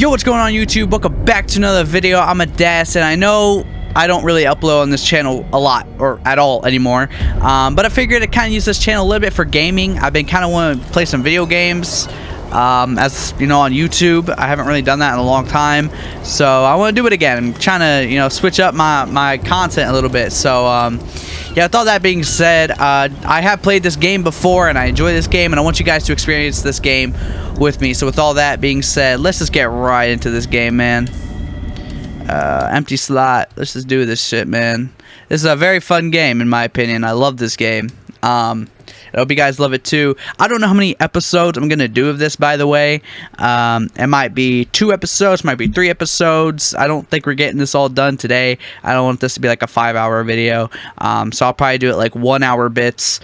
Yo, what's going on YouTube? Welcome back to another video. I'm Adas, and I know I don't really upload on this channel a lot or at all anymore, but I figured I'd kind of use this channel a little bit for gaming. I've been kind of wanting to play some video games, as you know, on YouTube. I haven't really done that in a long time, so I want to do it again. I'm trying to, you know, switch up my content a little bit. So yeah, with all that being said, I have played this game before and I enjoy this game, and I want you guys to experience this game with me. So with all that being said, let's just get right into this game, man. Empty slot. Let's just do this shit, man. This is a very fun game, in my opinion. I love this game. I hope you guys love it too. I don't know how many episodes I'm gonna do of this, by the way. It might be 2 episodes, might be 3 episodes. I don't think we're getting this all done today. I don't want this to be like a 5-hour video. So I'll probably do it like 1-hour bits,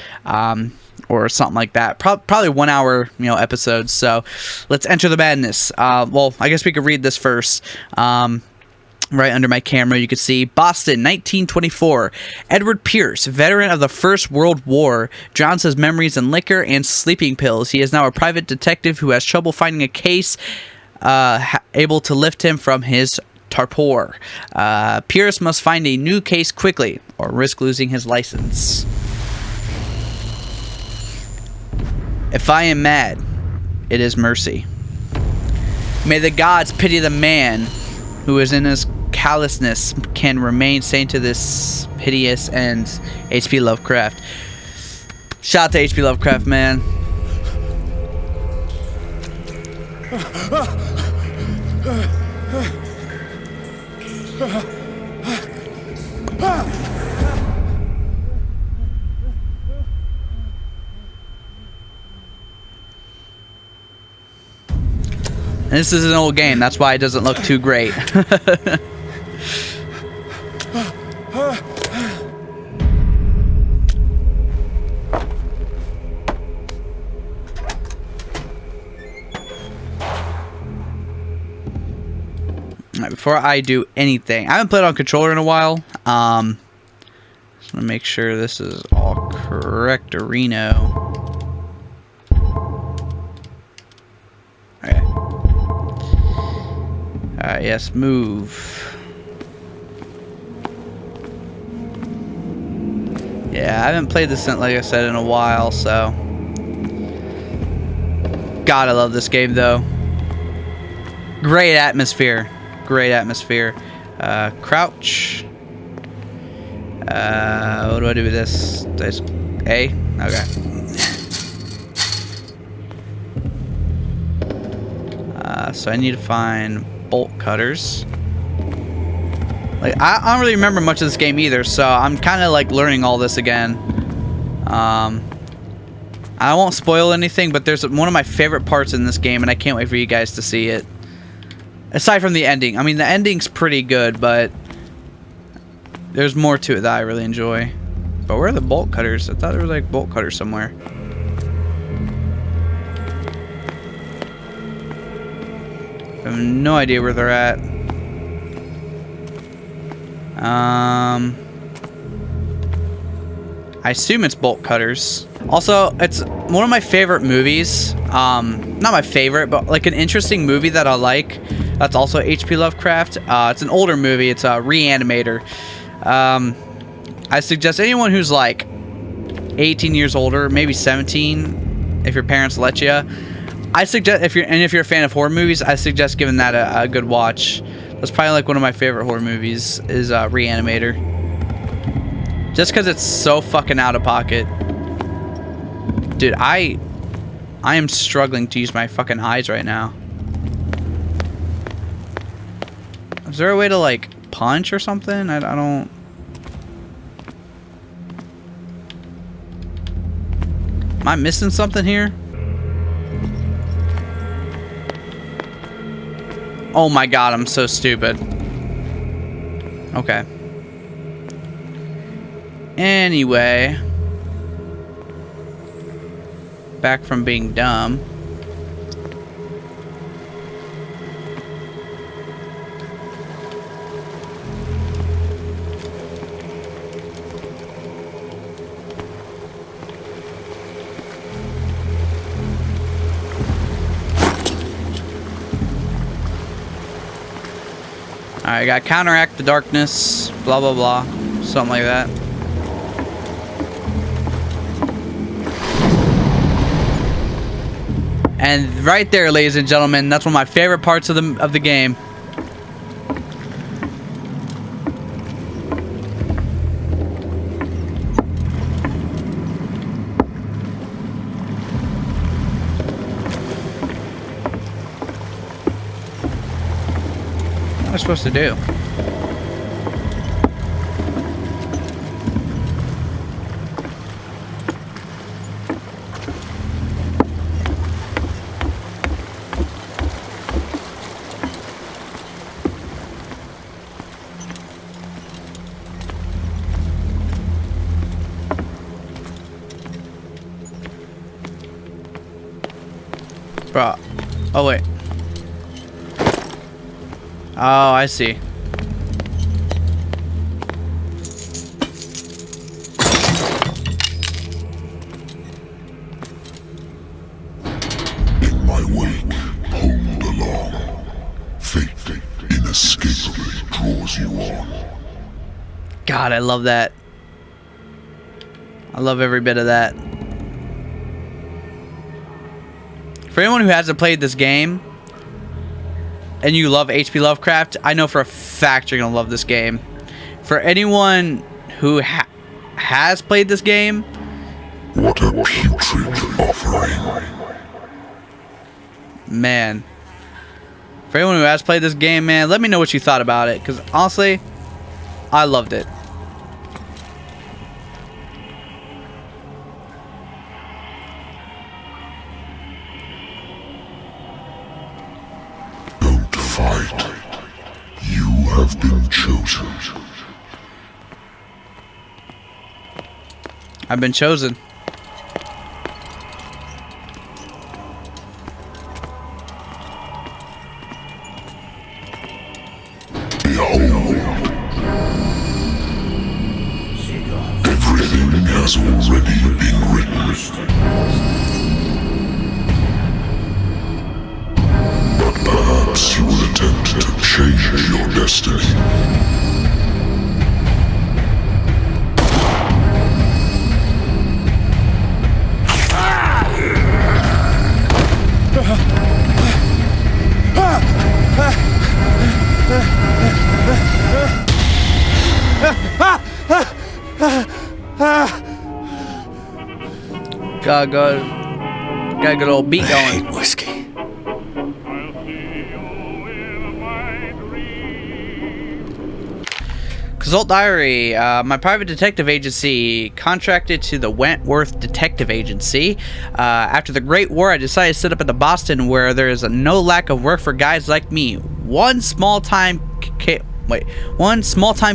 or something like that. Probably 1-hour, you know, episodes. So let's enter the madness. Well, I guess we could read this first. Right under my camera, you can see Boston, 1924. Edward Pierce, veteran of the First World War, drowns his memories in liquor and sleeping pills. He is now a private detective who has trouble finding a case able to lift him from his torpor. Pierce must find a new case quickly or risk losing his license. If I am mad, it is mercy. May the gods pity the man who is in his callousness can remain sane to this hideous end. H.P. Lovecraft. Shout out to H.P. Lovecraft, man. And this is an old game, that's why it doesn't look too great. Alright, before I do anything, I haven't played on controller in a while. Just want to make sure this is all correct. Reno. Okay. Alright, yes, move. Yeah, I haven't played this, like I said, in a while, so. God, I love this game, though. Great atmosphere. Great atmosphere. Crouch. What do I do with this? There's A? Okay. So I need to find bolt cutters. Like, I don't really remember much of this game either, so I'm kind of like learning all this again. I won't spoil anything, but there's one of my favorite parts in this game, and I can't wait for you guys to see it. Aside from the ending. I mean, the ending's pretty good, but there's more to it that I really enjoy. But where are the bolt cutters? I thought there was like bolt cutters somewhere. I have no idea where they're at. I assume it's bolt cutters. Also, it's one of my favorite movies. Not my favorite, but like an interesting movie that I like. That's also H.P. Lovecraft. It's an older movie. It's a Reanimator. I suggest anyone who's like 18 years older, maybe 17, if your parents let you. I suggest if you're a fan of horror movies, I suggest giving that a good watch. That's probably like one of my favorite horror movies is Reanimator. Just because it's so fucking out of pocket. Dude, I am struggling to use my fucking eyes right now. Is there a way to like punch or something? I don't. Am I missing something here? Oh my god, I'm so stupid. Okay. Anyway. Back from being dumb. Alright, gotta counteract the darkness. Blah, blah, blah. Something like that. And right there, ladies and gentlemen, that's one of my favorite parts of the game. What am I supposed to do? Bro. Oh, wait. Oh, I see. In my wake, pulled along. Fate inescapably draws you on. God, I love that. I love every bit of that. For anyone who hasn't played this game and you love H.P. Lovecraft, I know for a fact you're going to love this game. For anyone who has played this game, what a putrid offering. Man. For anyone who has played this game, man, let me know what you thought about it, because honestly, I loved it. Fight. You have been chosen. I've been chosen. Behold. Everything has already been written. Perhaps you will attempt to change your destiny. Got a good old beat going. I hate whiskey. Cthulhu Diary. My private detective agency contracted to the Wentworth Detective Agency. After the Great War, I decided to set up in Boston, where there is no lack of work for guys like me. One small-time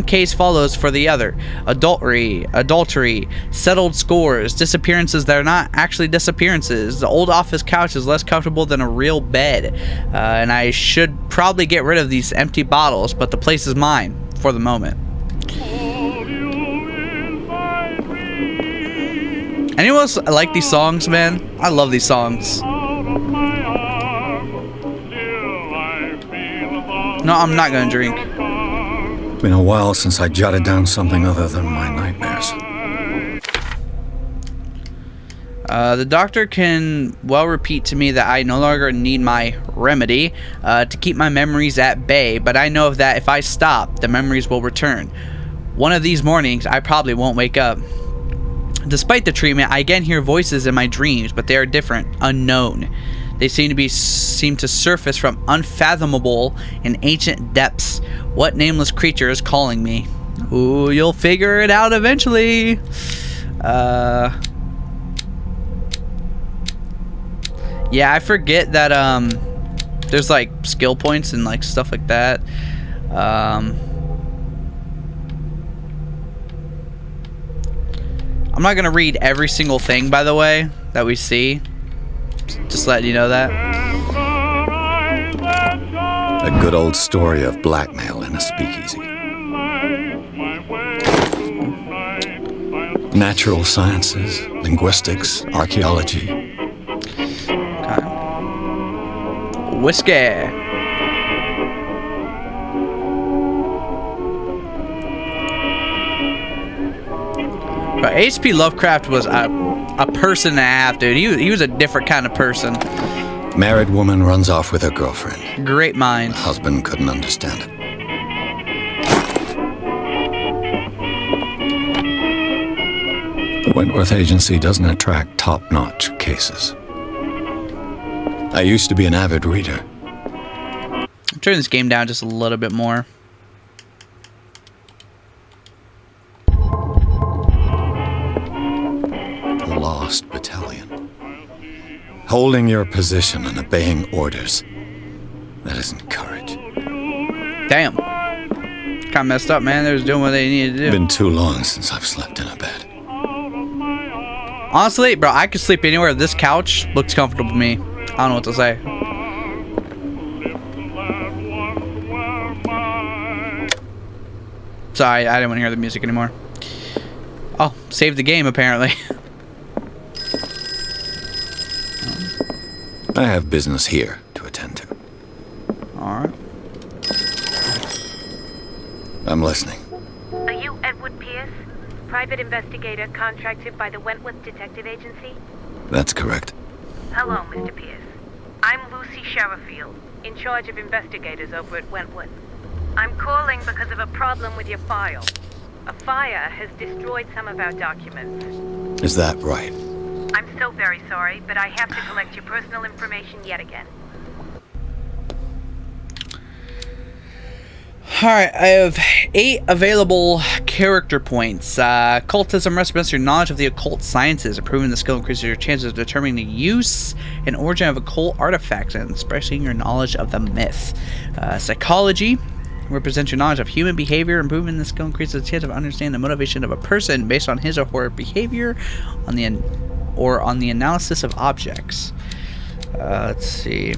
case follows for the other. Adultery, settled scores, disappearances that are not actually disappearances. The old office couch is less comfortable than a real bed. And I should probably get rid of these empty bottles, but the place is mine for the moment. Anyone else like these songs, man? I love these songs. No, I'm not gonna drink. Been a while since I jotted down something other than my nightmares. The doctor can well repeat to me that I no longer need my remedy to keep my memories at bay, but I know that if I stop, the memories will return. One of these mornings, I probably won't wake up. Despite the treatment, I again hear voices in my dreams, but they are different, unknown. They seem to surface from unfathomable and ancient depths. What nameless creature is calling me? Ooh, you'll figure it out eventually. Yeah, I forget that there's like skill points and like stuff like that. I'm not gonna read every single thing, by the way, that we see. Just letting you know that. A good old story of blackmail in a speakeasy. Natural sciences, linguistics, archaeology. Whiskey. But H.P. Lovecraft was a person and a half, dude. He was a different kind of person. Married woman runs off with her girlfriend. Great mind. Husband couldn't understand it. The Wentworth Agency doesn't attract top-notch cases. I used to be an avid reader. Turn this game down just a little bit more. A lost battalion. Holding your position and obeying orders. That isn't courage. Damn. Kind of messed up, man. They was doing what they needed to do. Been too long since I've slept in a bed. Honestly, bro, I could sleep anywhere. This couch looks comfortable to me. I don't know what to say. Sorry, I didn't want to hear the music anymore. Oh, save the game, apparently. I have business here to attend to. Alright. I'm listening. Are you Edward Pierce, private investigator contracted by the Wentworth Detective Agency? That's correct. Hello, Mr. Pierce. I'm Lucy Sherrifield, in charge of investigators over at Wentworth. I'm calling because of a problem with your file. A fire has destroyed some of our documents. Is that right? I'm so very sorry, but I have to collect your personal information yet again. Alright, I have 8 available character points. Occultism represents your knowledge of the occult sciences. Improving the skill increases your chances of determining the use and origin of occult artifacts and expressing your knowledge of the myth. Psychology represents your knowledge of human behavior. Improving the skill increases the chance of understanding the motivation of a person based on his or her behavior on the analysis of objects. Let's see.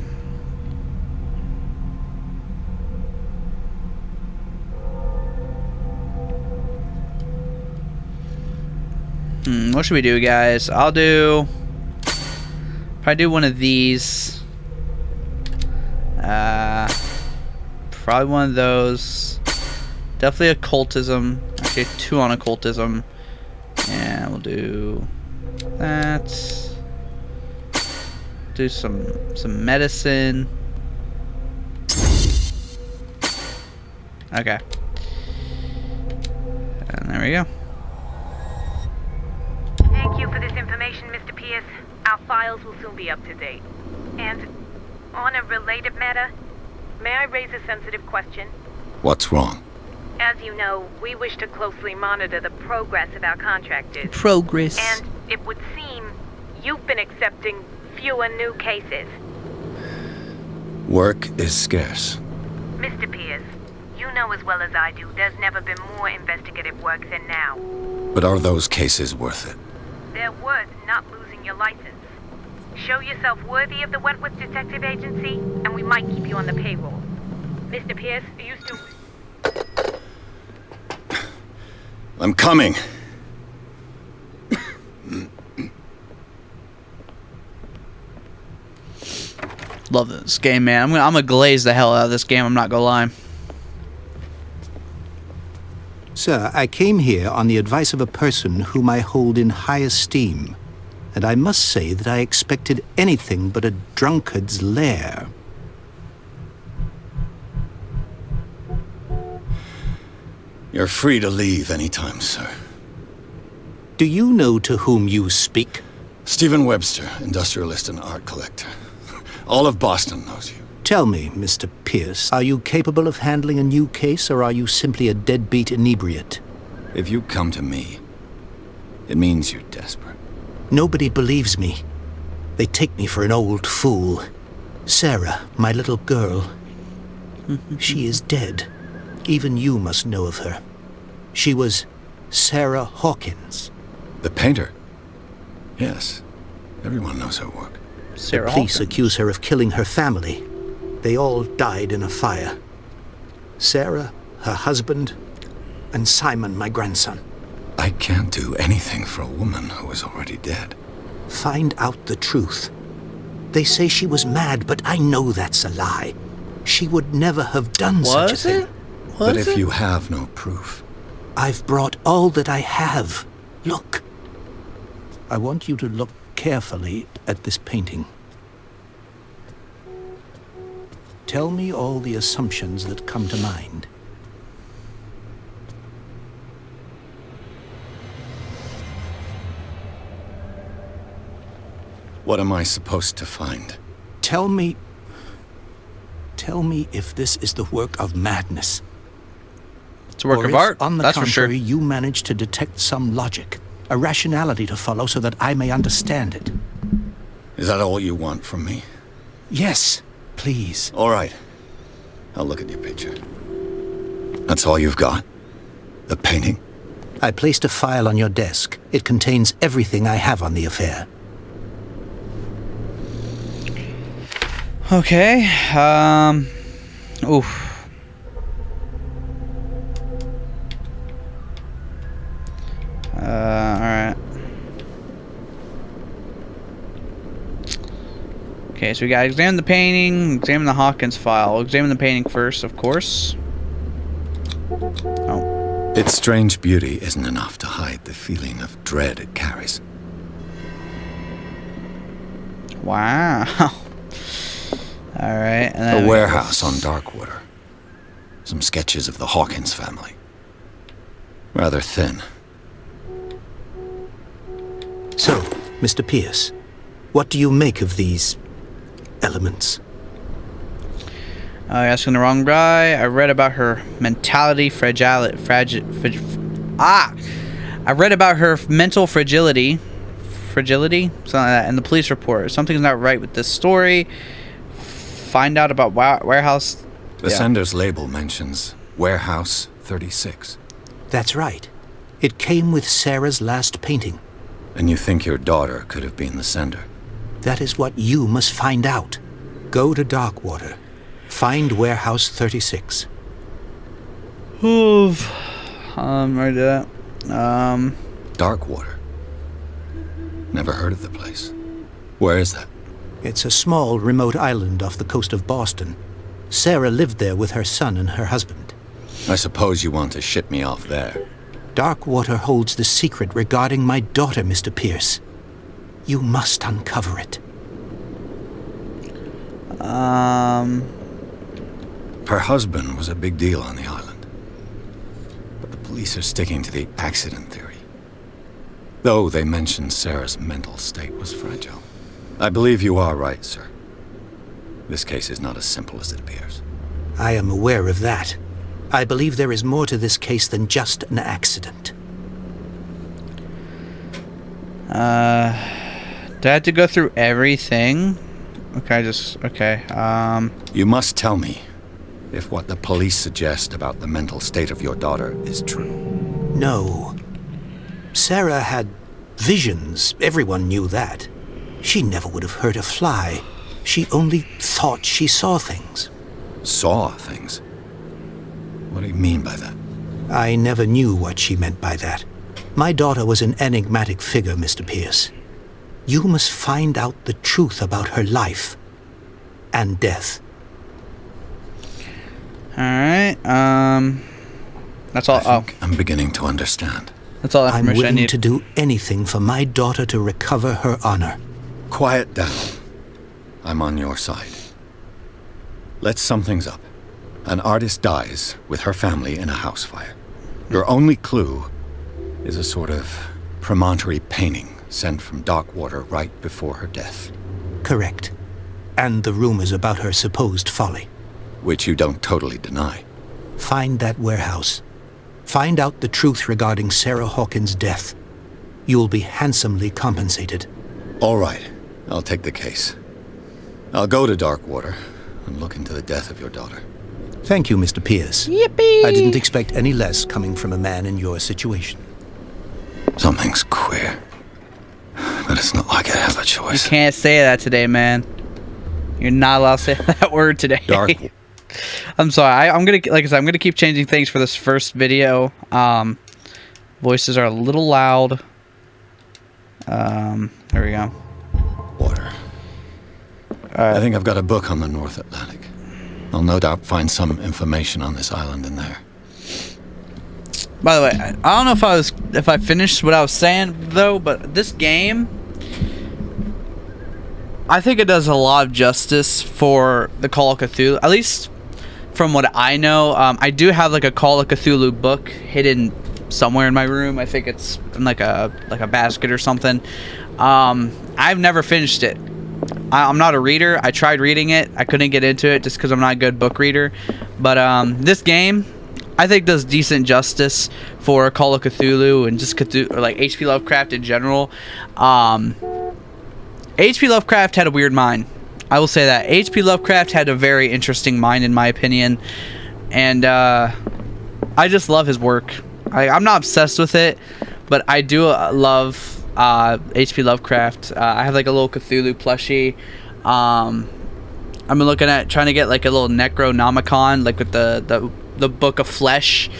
What should we do, guys? I'll do... Probably do one of these. Probably one of those. Definitely occultism. Actually, 2 on occultism. And we'll do that. Do some medicine. Okay. And there we go. Thank you for this information, Mr. Pierce. Our files will soon be up to date. And on a related matter, may I raise a sensitive question? What's wrong? As you know, we wish to closely monitor the progress of our contractors. Progress. And it would seem you've been accepting fewer new cases. Work is scarce. Mr. Pierce, you know as well as I do, there's never been more investigative work than now. But are those cases worth it? They're worth not losing your license. Show yourself worthy of the Wentworth Detective Agency, and we might keep you on the payroll. Mr. Pierce, are you still... I'm coming. Love this game, man. I'm gonna glaze the hell out of this game, I'm not gonna lie. Sir, I came here on the advice of a person whom I hold in high esteem, and I must say that I expected anything but a drunkard's lair. You're free to leave anytime, sir. Do you know to whom you speak? Stephen Webster, industrialist and art collector. All of Boston knows you. Tell me, Mr. Pierce, are you capable of handling a new case, or are you simply a deadbeat inebriate? If you come to me, it means you're desperate. Nobody believes me. They take me for an old fool. Sarah, my little girl. She is dead. Even you must know of her. She was Sarah Hawkins. The painter? Yes. Everyone knows her work. Sarah The police Hawkins. accuse her of killing her family. They all died in a fire. Sarah, her husband, and Simon, my grandson. I can't do anything for a woman who is already dead. Find out the truth. They say she was mad, but I know that's a lie. She would never have done such a thing. But if you have no proof... I've brought all that I have. Look. I want you to look carefully at this painting. Tell me all the assumptions that come to mind. What am I supposed to find? Tell me if this is the work of madness. It's a work or of if, art, on the that's for sure. contrary, you manage to detect some logic, a rationality to follow so that I may understand it. Is that all you want from me? Yes, please. All right. I'll look at your picture. That's all you've got? The painting? I placed a file on your desk. It contains everything I have on the affair. Okay, oof. Alright. Okay, so we gotta examine the painting, examine the Hawkins file. We'll examine the painting first, of course. Oh. Its strange beauty isn't enough to hide the feeling of dread it carries. Wow. Alright, and then A warehouse on Darkwater. Some sketches of the Hawkins family. Rather thin. So, Mr. Pierce, what do you make of these elements? you're asking the wrong guy. I read about her mentality, I read about her mental fragility, something like that, in the police report. Something's not right with this story. Find out about warehouse. The sender's label mentions Warehouse 36. That's right. It came with Sarah's last painting. And you think your daughter could have been the sender? That is what you must find out. Go to Darkwater. Find Warehouse 36. Oof. I did that. Darkwater? Never heard of the place. Where is that? It's a small, remote island off the coast of Boston. Sarah lived there with her son and her husband. I suppose you want to ship me off there. Darkwater holds the secret regarding my daughter, Mr. Pierce. You must uncover it. Her husband was a big deal on the island. But the police are sticking to the accident theory. Though they mentioned Sarah's mental state was fragile. I believe you are right, sir. This case is not as simple as it appears. I am aware of that. I believe there is more to this case than just an accident. Do I have to go through everything? Okay, You must tell me if what the police suggest about the mental state of your daughter is true. No. Sarah had visions. Everyone knew that. She never would have hurt a fly. She only thought she saw things. Saw things? What do you mean by that? I never knew what she meant by that. My daughter was an enigmatic figure, Mr. Pierce. You must find out the truth about her life and death. alright, that's all. I think I'm beginning to understand. That's all the I'm information I willing need. to do anything for my daughter to recover her honor. Quiet down. I'm on your side. Let's sum things up. An artist dies with her family in a house fire. Your only clue is a sort of promontory painting sent from Darkwater right before her death. Correct. And the rumors about her supposed folly. Which you don't totally deny. Find that warehouse. Find out the truth regarding Sarah Hawkins' death. You'll be handsomely compensated. All right, I'll take the case. I'll go to Darkwater and look into the death of your daughter. Thank you, Mr. Pierce. Yippee! I didn't expect any less coming from a man in your situation. Something's queer. But it's not like I have a You choice. can't say that today, man. You're not allowed to say that word today. Dark. I'm sorry. I'm gonna, like I said, I'm gonna keep changing things for this first video. Voices are a little loud. There we go. Water. I think I've got a book on the North Atlantic. I'll no doubt find some information on this island in there. By the way, I don't know if I was if I finished what I was saying though, but this game, I think it does a lot of justice for the Call of Cthulhu, at least from what I know. I do have like a Call of Cthulhu book hidden somewhere in my room. I think it's in like a basket or something. I've never finished it. I'm not a reader. I tried reading it. I couldn't get into it just because I'm not a good book reader. But this game, I think, does decent justice for Call of Cthulhu and just Cthulhu, or like H.P. Lovecraft in general. H.P. Lovecraft had a weird mind. I will say that. H.P. Lovecraft had a very interesting mind, in my opinion. And I just love his work. I'm not obsessed with it, but I do love H.P. Lovecraft. I have like a little Cthulhu plushie. I've been looking at trying to get like a little Necronomicon, like with the Book of Flesh,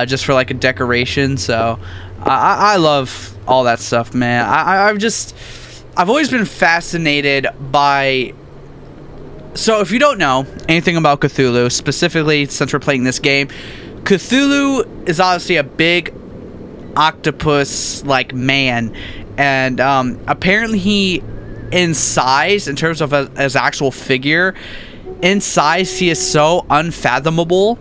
just for like a decoration. So I love all that stuff, man. I've always been fascinated by... So if you don't know anything about Cthulhu, specifically since we're playing this game, Cthulhu is obviously a big octopus like man, and apparently he, in size, in terms of his actual figure, in size he is so unfathomable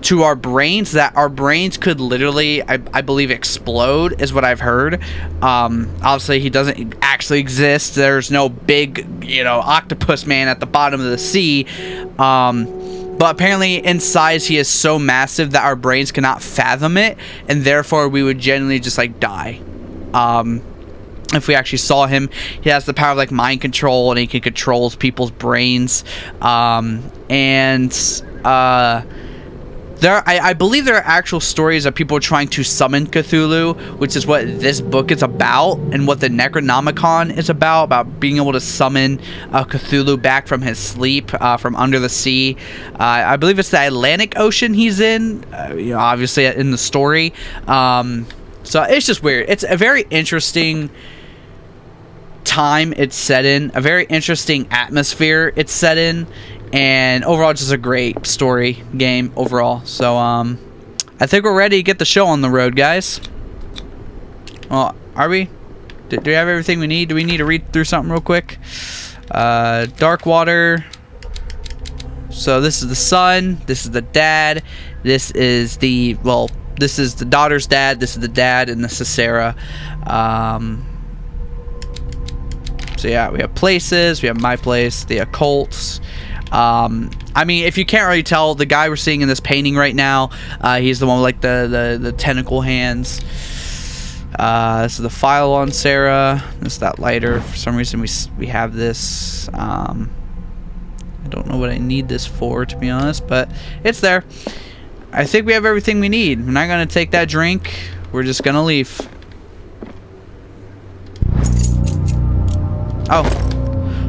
to our brains that our brains could literally, I believe, explode, is what I've heard. Obviously he doesn't actually exist. There's no big, octopus man at the bottom of the sea. But apparently in size he is so massive that our brains cannot fathom it, and therefore we would generally just like die. If we actually saw him. He has the power of like mind control, and he can control people's brains. I believe there are actual stories of people trying to summon Cthulhu, which is what this book is about, and what the Necronomicon is about being able to summon Cthulhu back from his sleep, from under the sea. I believe it's the Atlantic Ocean he's in, obviously in the story. So it's just weird. It's a very interesting time it's set in, a very interesting atmosphere it's set in, and overall just a great story game overall. So I think we're ready to get the show on the road, guys. Well, are we? Do we have everything we need? Do we need to read through something real quick? Darkwater. So this is the son, this is the dad, this is the, well, this is the daughter's dad, this is the dad, and this is Sarah. So yeah, we have places, we have my place, the occults. I mean, if you can't really tell, the guy we're seeing in this painting right now, he's the one with like the tentacle hands. This is the file on Sarah. This is that lighter. For some reason we have this. I don't know what I need this for, to be honest, but it's there. I think we have everything we need. We're not going to take that drink. We're just going to leave.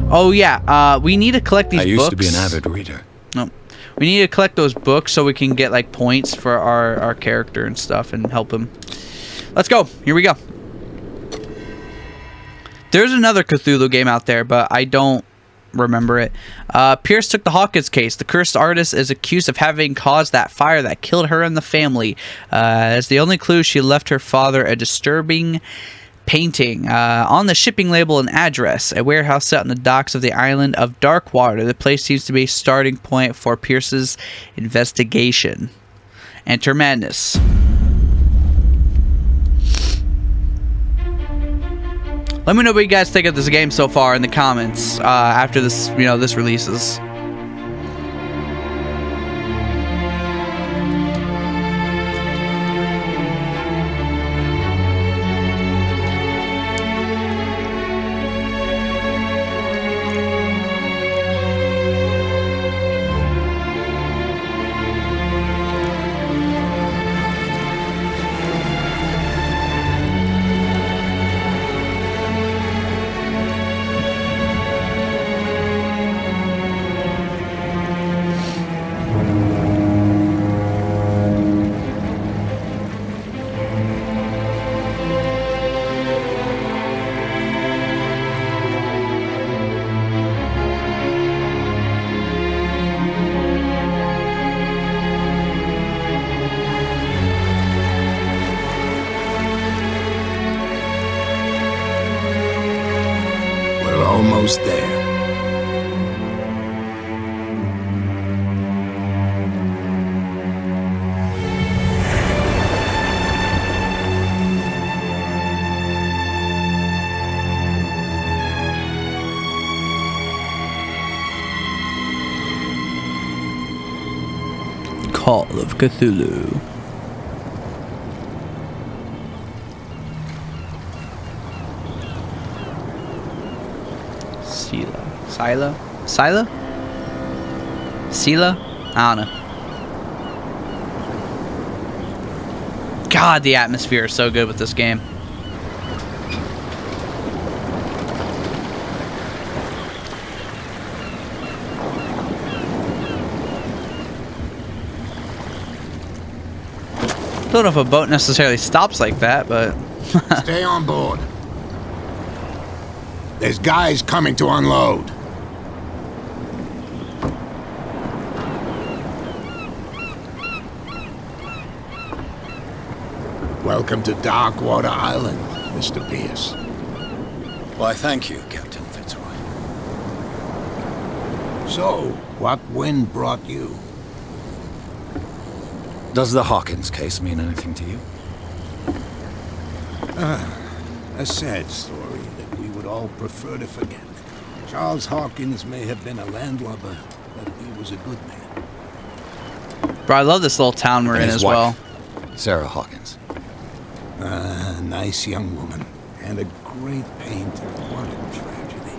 Oh yeah, we need to collect these books. I used to be an avid reader. No, we need to collect those books so we can get like points for our character and stuff and help him. Let's go. Here we go. There's another Cthulhu game out there, but I don't remember it. Pierce took the Hawkins case. The cursed artist is accused of having caused that fire that killed her and the family. As the only clue, she left her father a disturbing painting on the shipping label and address. A warehouse set on the docks of the island of Darkwater. The place seems to be a starting point for Pierce's investigation. Enter madness. Let me know what you guys think of this game so far in the comments after this, this releases. almost there. Call of Cthulhu. Sila? I don't know. God, the atmosphere is so good with this game. Don't know if a boat necessarily stops like that, but... Stay on board. There's guys coming to unload. Welcome to Darkwater Island, Mr. Pierce. Why, thank you, Captain Fitzroy. So, what wind brought you? Does the Hawkins case mean anything to you? A sad story that we would all prefer to forget. Charles Hawkins may have been a landlubber, but he was a good man. Bro, I love this little town we're in as well. Sarah Hawkins. A nice young woman, and a great painter. What a tragedy.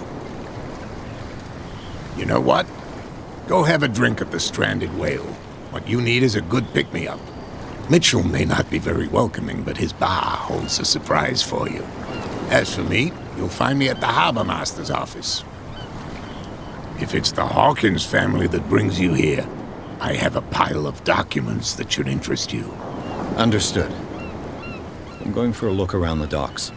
You know what? Go have a drink at the Stranded Whale. What you need is a good pick-me-up. Mitchell may not be very welcoming, but his bar holds a surprise for you. As for me, you'll find me at the Harbor Master's office. If it's the Hawkins family that brings you here, I have a pile of documents that should interest you. Understood. I'm going for a look around the docks.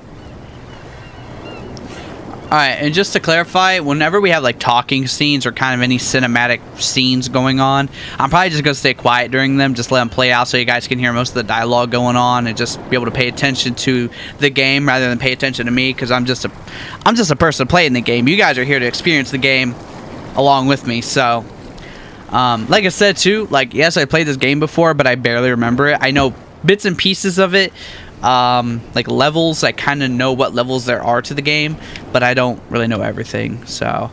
Alright, and just to clarify, whenever we have like talking scenes or kind of any cinematic scenes going on, I'm probably just going to stay quiet during them, just let them play out so you guys can hear most of the dialogue going on and just be able to pay attention to the game rather than pay attention to me, because I'm just a person playing the game. You guys are here to experience the game along with me, so like I said too, like yes, I played this game before, but I barely remember it. I know bits and pieces of it. Like levels, I kind of know what levels there are to the game, but I don't really know everything. So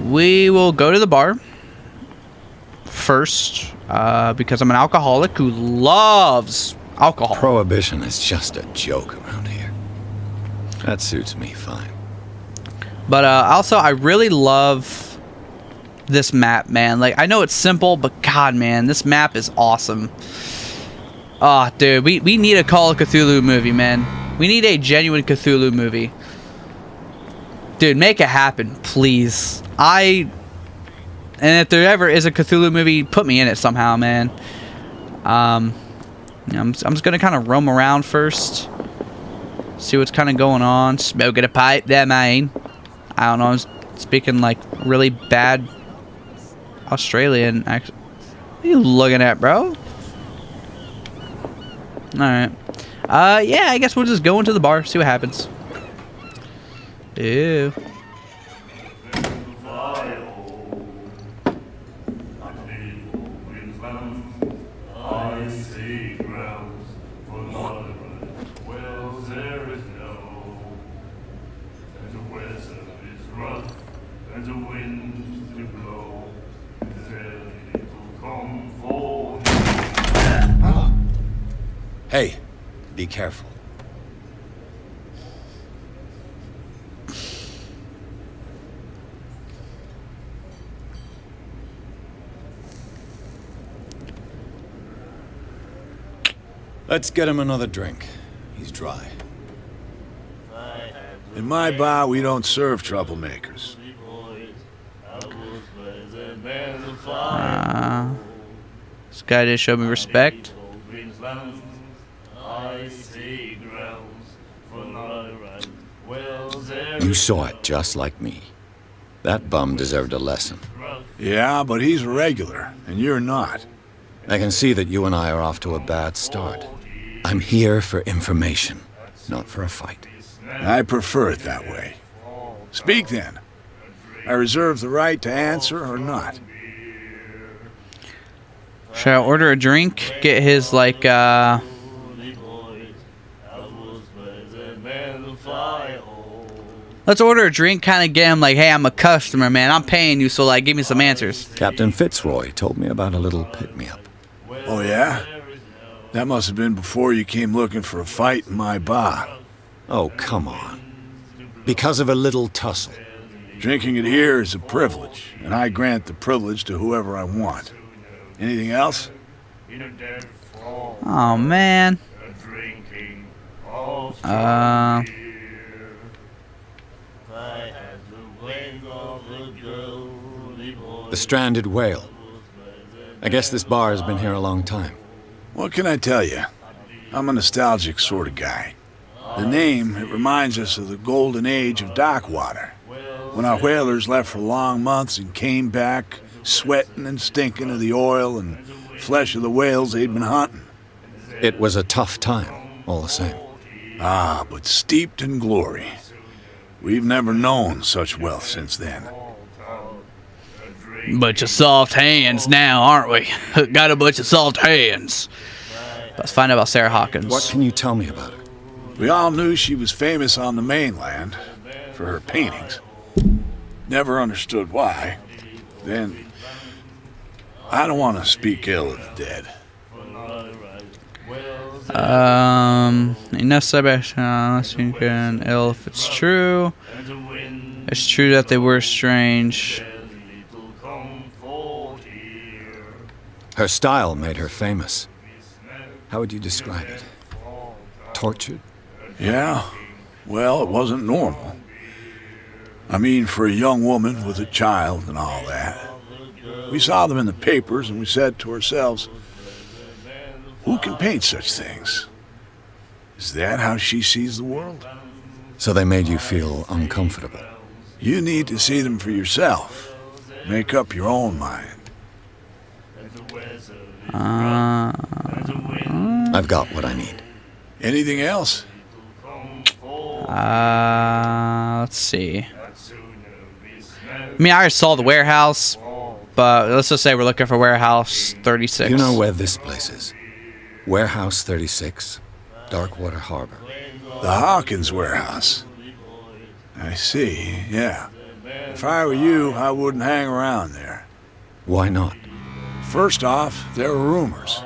we will go to the bar first, because I'm an alcoholic who loves alcohol. Prohibition is just a joke around here. That suits me fine. But also, I really love this map, man. Like, I know it's simple, but God, man, this map is awesome. Oh, dude, we need a Call of Cthulhu movie, man. We need a genuine Cthulhu movie. Dude, make it happen, please. And if there ever is a Cthulhu movie, put me in it somehow, man. I'm just gonna kind of roam around first, see what's kind of going on. Smoking a pipe there, man. I don't know, I'm speaking like really bad Australian accent. What are you looking at, bro? Alright. Yeah, I guess we'll just go into the bar, see what happens. Ew. Hey, be careful. Let's get him another drink. He's dry. In my bar, we don't serve troublemakers. This guy didn't show me respect. You saw it just like me. That bum deserved a lesson. Yeah, but he's a regular, and you're not. I can see that you and I are off to a bad start. I'm here for information, not for a fight. I prefer it that way. Speak then. I reserve the right to answer or not. Should I order a drink? Get his, like, let's order a drink, kind of get him, like, hey, I'm a customer, man. I'm paying you, so, like, give me some answers. Captain Fitzroy told me about a little pick-me-up. Oh, yeah? That must have been before you came looking for a fight in my bar. Oh, come on. Because of a little tussle. Drinking it here is a privilege, and I grant the privilege to whoever I want. Anything else? Oh, man. The Stranded Whale. I guess this bar has been here a long time. What can I tell you? I'm a nostalgic sort of guy. The name, it reminds us of the golden age of Darkwater, when our whalers left for long months and came back sweating and stinking of the oil and flesh of the whales they'd been hunting. It was a tough time, all the same. Ah, but steeped in glory. We've never known such wealth since then. Bunch of soft hands now, aren't we? Got a bunch of soft hands. Let's find out about Sarah Hawkins. What can you tell me about her? We all knew she was famous on the mainland for her paintings. Never understood why. Then, I don't want to speak ill of the dead. Enough subject, unless you can ill if it's true. It's true that they were strange. Her style made her famous. How would you describe it? Tortured? Yeah, well, it wasn't normal. I mean, for a young woman with a child and all that. We saw them in the papers and we said to ourselves, who can paint such things? Is that how she sees the world? So they made you feel uncomfortable. You need to see them for yourself. Make up your own mind. I've got what I need. Anything else? Let's see. I mean, I already saw the warehouse, but let's just say we're looking for warehouse 36. You know where this place is? Warehouse 36, Darkwater Harbor. The Hawkins warehouse. I see, yeah. If I were you, I wouldn't hang around there. Why not? First off, there are rumors.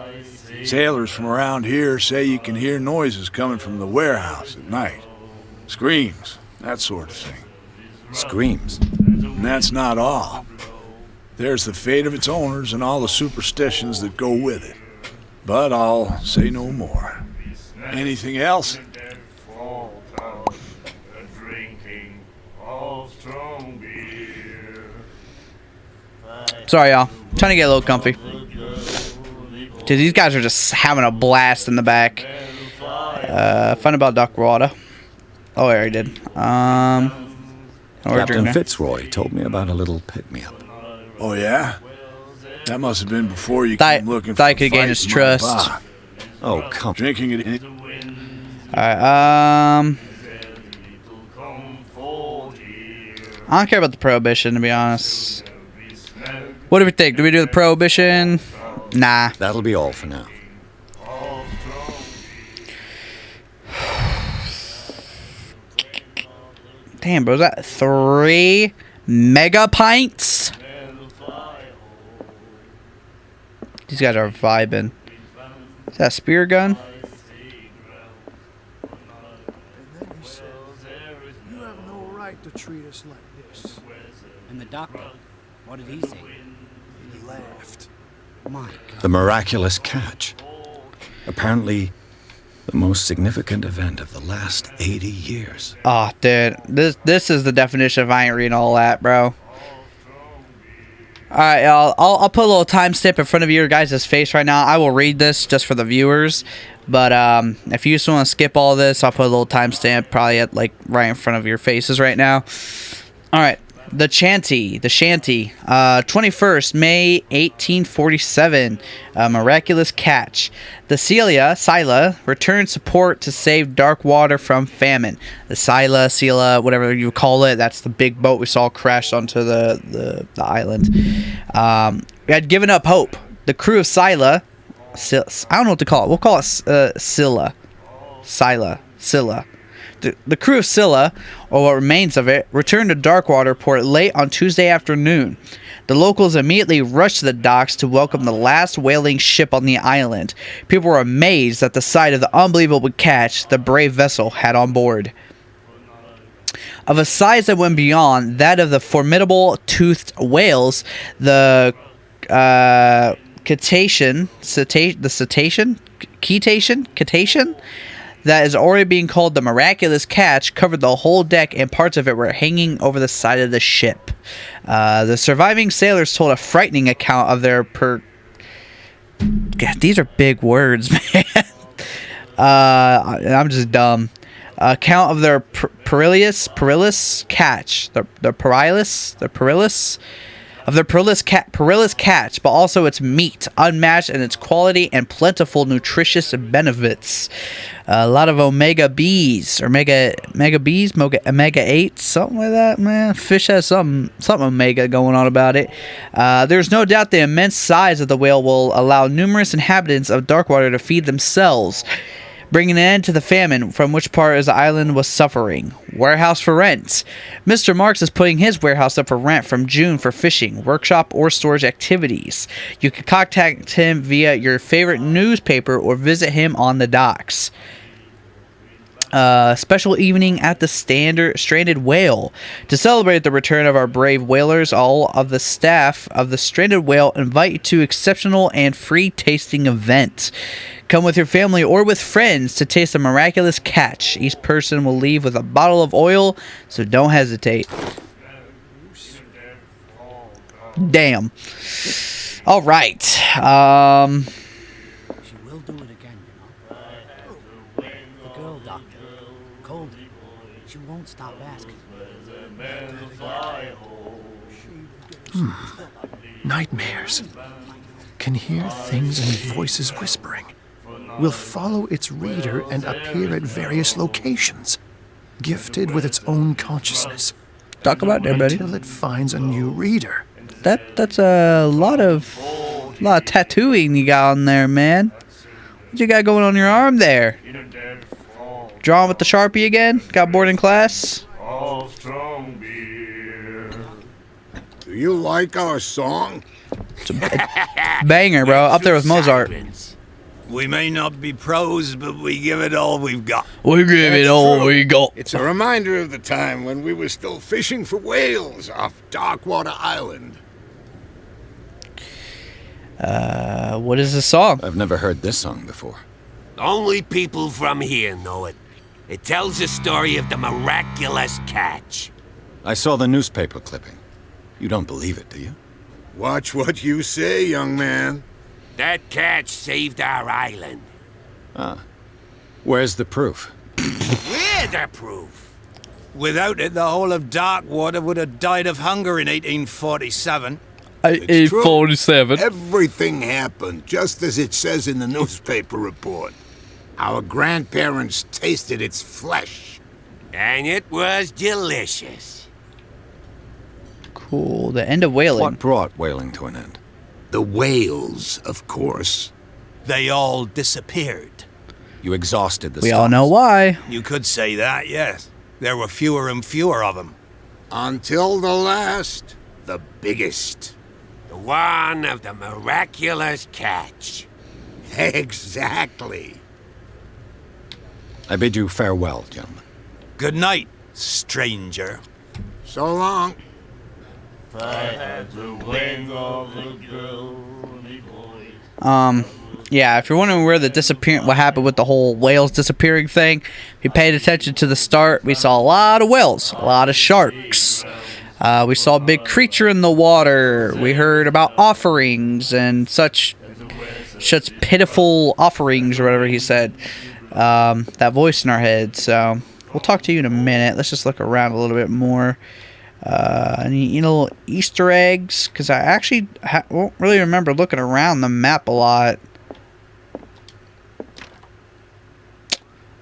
Sailors from around here say you can hear noises coming from the warehouse at night. Screams, that sort of thing. Screams. And that's not all. There's the fate of its owners and all the superstitions that go with it. But I'll say no more. Anything else? Sorry, y'all. Trying to get a little comfy. Because these guys are just having a blast in the back. Fun about Darkwater. Oh, I already did. Captain Fitzroy told me about a little pick-me-up. Oh, yeah? That must have been before you came looking for Thought I a could gain fight his in my trust. bar. Oh, come on. Drinking it in. Alright, I don't care about the prohibition, to be honest. What do we think? Do we do the prohibition? Nah. That'll be all for now. Damn, bro, is that 3 mega pints? These guys are vibing. Is that a spear gun? And then he said, you have no right to treat us like this. And the doctor, what did he say? He laughed. My God. The miraculous catch. Apparently, the most significant event of the last 80 years. Oh, dude. This is the definition of I ain't reading all that, bro. Alright, y'all. I'll put a little timestamp in front of your guys' face right now. I will read this just for the viewers. But if you just want to skip all this, I'll put a little timestamp probably at like right in front of your faces right now. Alright. The Shanty. 21st May 1847. A miraculous catch. The Scylla returned support to save Darkwater from famine. The Scylla, whatever you call it, that's the big boat we saw crash onto the island. We had given up hope. The crew of Scylla, I don't know what to call it. We'll call it Scylla. The crew of Scylla, or what remains of it, returned to Darkwater port late on Tuesday afternoon. The locals immediately rushed to the docks to welcome the last whaling ship on the island. People were amazed at the sight of the unbelievable catch the brave vessel had on board. Of a size that went beyond that of the formidable toothed whales, the cetacean that is already being called the miraculous catch covered the whole deck, and parts of it were hanging over the side of the ship. The surviving sailors told a frightening account of their God, these are big words, man. I'm just dumb. Account of their perilous catch. The perilous catch, but also its meat, unmatched in its quality and plentiful nutritious benefits. A lot of omega 8, something like that, man. Fish has some omega going on about it. There's no doubt the immense size of the whale will allow numerous inhabitants of Darkwater to feed themselves, bringing an end to the famine from which part of the island was suffering. Warehouse for rent. Mr. Marks is putting his warehouse up for rent from June for fishing, workshop, or storage activities. You can contact him via your favorite newspaper or visit him on the docks. Special evening at the Stranded Whale. To celebrate the return of our brave whalers, all of the staff of the Stranded Whale invite you to exceptional and free tasting event. Come with your family or with friends to taste a miraculous catch. Each person will leave with a bottle of oil, so don't hesitate. Damn. All right. She will do it again, you know. The girl doctor, Cold. She won't stop asking. Nightmares. Can hear things and voices whispering. Will follow its reader and appear at various locations, gifted with its own consciousness. Talk about that, buddy. Until it finds a new reader. That's a lot of tattooing you got on there, man. What you got going on your arm there? Drawing with the Sharpie again? Got bored in class? Do you like our song? Banger, bro. Up there with Mozart. We may not be pros, but we give it all we've got. We give it all we got. It's a reminder of the time when we were still fishing for whales off Darkwater Island. What is the song? I've never heard this song before. Only people from here know it. It tells the story of the miraculous catch. I saw the newspaper clipping. You don't believe it, do you? Watch what you say, young man. That catch saved our island. Where's the proof? We're the proof. Without it, the whole of Darkwater would have died of hunger in 1847. 1847. Everything happened just as it says in the newspaper report. Our grandparents tasted its flesh. And it was delicious. Cool. The end of whaling. What brought whaling to an end? The whales, of course. They all disappeared. You exhausted the We stocks. all know why. You could say that, yes. There were fewer and fewer of them. Until the last, the biggest. The one of the miraculous catch. Exactly. I bid you farewell, gentlemen. Good night, stranger. So long. Yeah, if you're wondering where what happened with the whole whales disappearing thing, if you paid attention to the start, we saw a lot of whales, a lot of sharks. We saw a big creature in the water. We heard about offerings and such pitiful offerings, or whatever he said. That voice in our head. So we'll talk to you in a minute. Let's just look around a little bit more. I need to eat a little Easter eggs, because I actually won't really remember looking around the map a lot.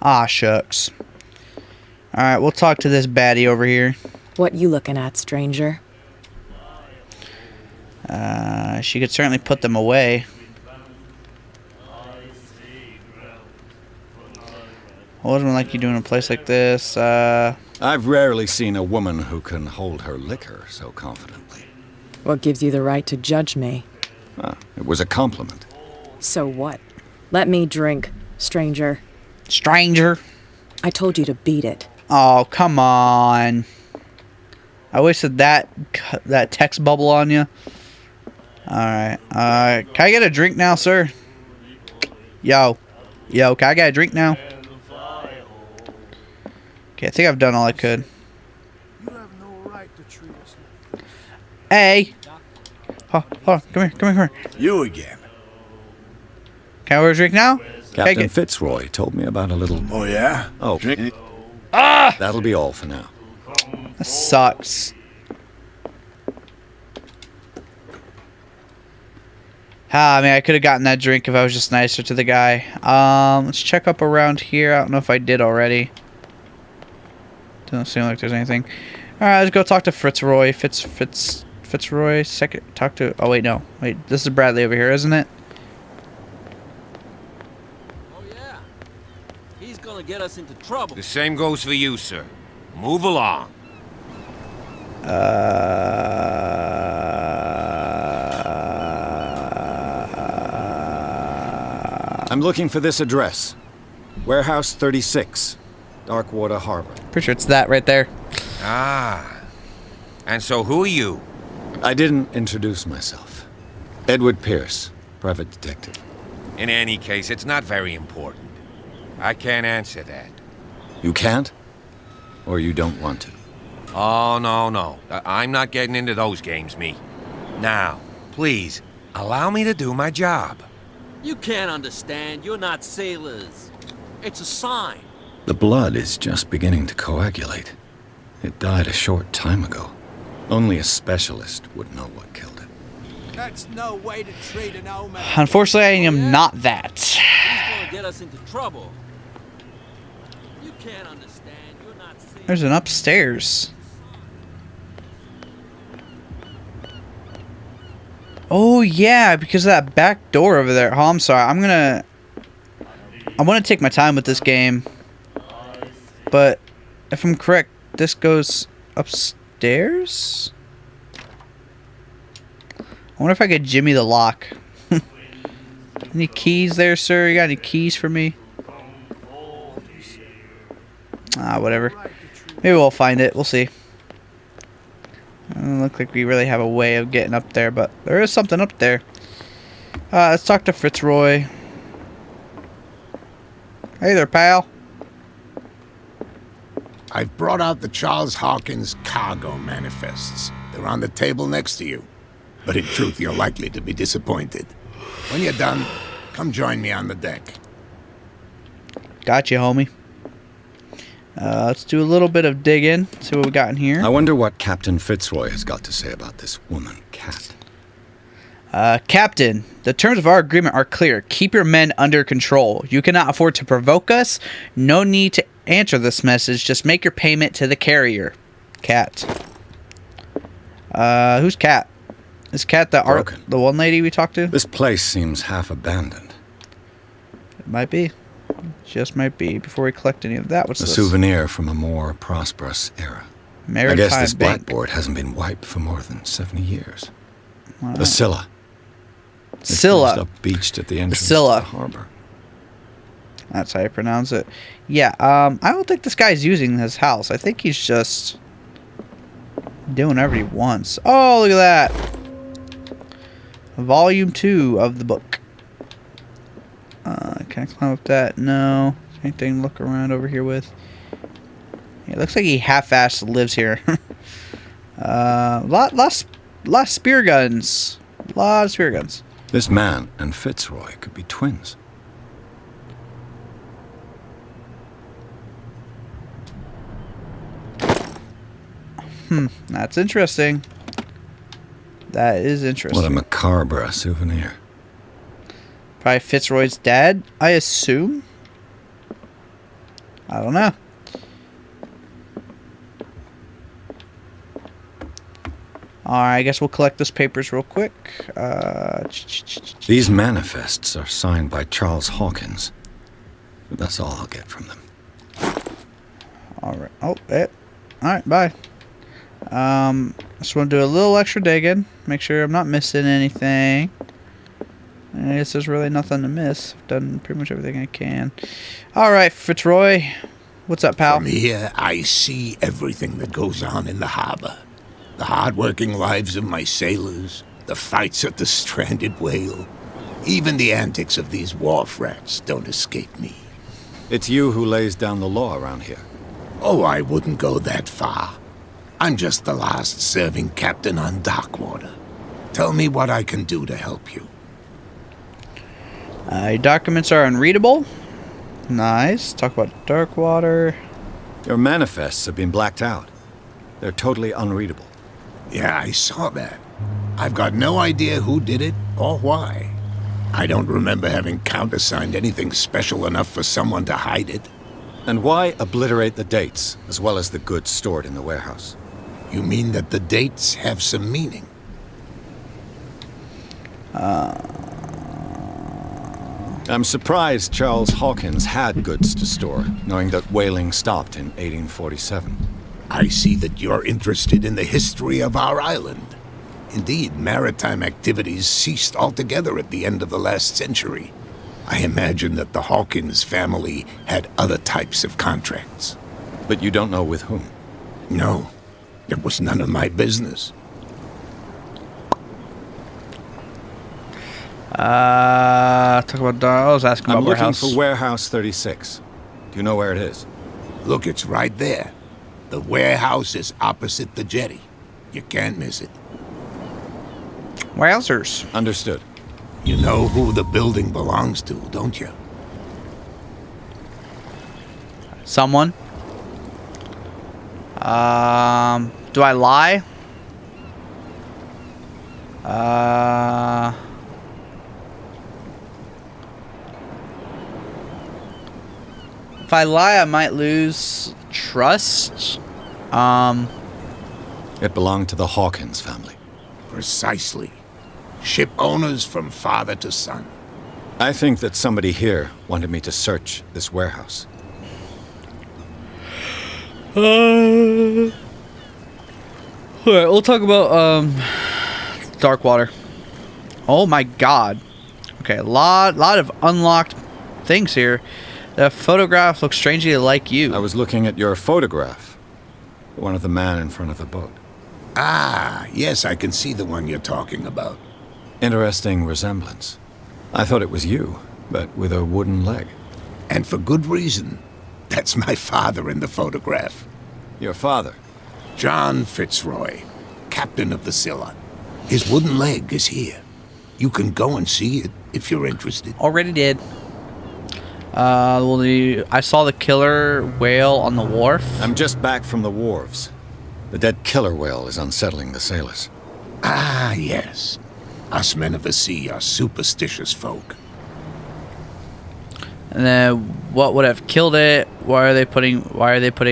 Ah, shucks. Alright, we'll talk to this baddie over here. What you looking at, stranger? She could certainly put them away. What would one like you do in a place like this? I've rarely seen a woman who can hold her liquor so confidently. What gives you the right to judge me? It was a compliment. So what? Let me drink, stranger. Stranger? I told you to beat it. Oh, come on. I wasted that text bubble on you. Alright. Can I get a drink now, sir? Yo, can I get a drink now? Okay, I think I've done all I could. You have no right to treat us like this. Hey! Oh, come here. You again. Can I order a drink now? Captain Fitzroy told me about a little... Oh, yeah? Oh, Drink. that'll be all for now. That sucks. I mean, I could have gotten that drink if I was just nicer to the guy. Let's check up around here. I don't know if I did already. Doesn't seem like there's anything. Alright, let's go talk to Fitzroy. Fitzroy. Second. Talk to... Oh, wait, no. Wait, this is Bradley over here, isn't it? Oh, yeah. He's gonna get us into trouble. The same goes for you, sir. Move along. I'm looking for this address. Warehouse 36, Darkwater Harbor. Pretty sure it's that right there. Ah. And so who are you? I didn't introduce myself. Edward Pierce, private detective. In any case, it's not very important. I can't answer that. You can't? Or you don't want to? Oh, no. I'm not getting into those games, me. Now, please, allow me to do my job. You can't understand. You're not sailors. It's a sign. The blood is just beginning to coagulate. It died a short time ago. Only a specialist would know what killed it. That's no way to treat an old man. Unfortunately, I am not that. He's gonna get us into trouble. You can't understand. You're not sailors. There's an upstairs. Oh, yeah, because of that back door over there. Oh, I'm sorry. I want to take my time with this game. But if I'm correct, this goes upstairs? I wonder if I could jimmy the lock. Any keys there, sir? You got any keys for me? Whatever. Maybe we'll find it. We'll see. Doesn't look like we really have a way of getting up there, but there is something up there. Let's talk to Fitzroy. Hey there, pal. I've brought out the Charles Hawkins cargo manifests. They're on the table next to you. But in truth, you're likely to be disappointed. When you're done, come join me on the deck. Gotcha, homie. Let's do a little bit of digging. See what we got in here. I wonder what Captain Fitzroy has got to say about this woman, Cat. Captain, the terms of our agreement are clear. Keep your men under control. You cannot afford to provoke us. No need to answer this message. Just make your payment to the carrier. Cat. Who's Cat? Is Cat the one lady we talked to? This place seems half abandoned. It might be. Just might be. Before we collect any of that, what's a this? Souvenir from a more prosperous era. Maritime I guess this Bank. blackboard hasn't been wiped for more than 70 years. Wow. The Scylla. Scylla. Up beached at the entrance Scylla. to the harbor. That's how you pronounce it. Yeah, I don't think this guy's using his house. I think he's just doing whatever he wants. Oh, look at that. Volume 2 of the book. Can I climb up that? No. Is there anything to look around over here with? Yeah, it looks like he half-assed lives here. Lot of spear guns. A lot of spear guns. This man and Fitzroy could be twins. That's interesting. That is interesting. What a macabre souvenir. Probably Fitzroy's dad, I assume. I don't know. Alright, I guess we'll collect those papers real quick. These manifests are signed by Charles Hawkins. That's all I'll get from them. Alright. Oh, alright, bye. Just want to do a little extra digging. Make sure I'm not missing anything. I guess there's really nothing to miss. I've done pretty much everything I can. Alright, Fitzroy. What's up, pal? From here, I see everything that goes on in the harbor. The hard-working lives of my sailors, the fights at the stranded whale. Even the antics of these wharf rats don't escape me. It's you who lays down the law around here. Oh, I wouldn't go that far. I'm just the last serving captain on Darkwater. Tell me what I can do to help you. Your documents are unreadable. Nice. Talk about Darkwater. Your manifests have been blacked out. They're totally unreadable. Yeah, I saw that. I've got no idea who did it or why. I don't remember having countersigned anything special enough for someone to hide it. And why obliterate the dates, as well as the goods stored in the warehouse? You mean that the dates have some meaning? I'm surprised Charles Hawkins had goods to store, knowing that whaling stopped in 1847. I see that you're interested in the history of our island. Indeed, maritime activities ceased altogether at the end of the last century. I imagine that the Hawkins family had other types of contracts. But you don't know with whom? No, it was none of my business. Talk about I was asking about warehouse. I'm looking for Warehouse 36. Do you know where it is? Look, it's right there. The warehouse is opposite the jetty. You can't miss it. Wowzers. Understood. You know who the building belongs to, don't you? Someone. Do I lie? If I lie, I might lose trust. It belonged to the Hawkins family. Precisely. Ship owners from father to son. I think that somebody here wanted me to search this warehouse. Alright, we'll talk about Darkwater. Oh my god. Okay, a lot of unlocked things here. The photograph looks strangely like you. I was looking at your photograph. One of the man in front of the boat. Ah, yes, I can see the one you're talking about. Interesting resemblance. I thought it was you, but with a wooden leg. And for good reason. That's my father in the photograph. Your father? John Fitzroy, captain of the Scylla. His wooden leg is here. You can go and see it if you're interested. Already did. I saw the killer whale on the wharf. I'm just back from the wharves. The dead killer whale is unsettling the sailors. Ah, yes. Us men of the sea are superstitious folk. And then what would have killed it? Why are they putting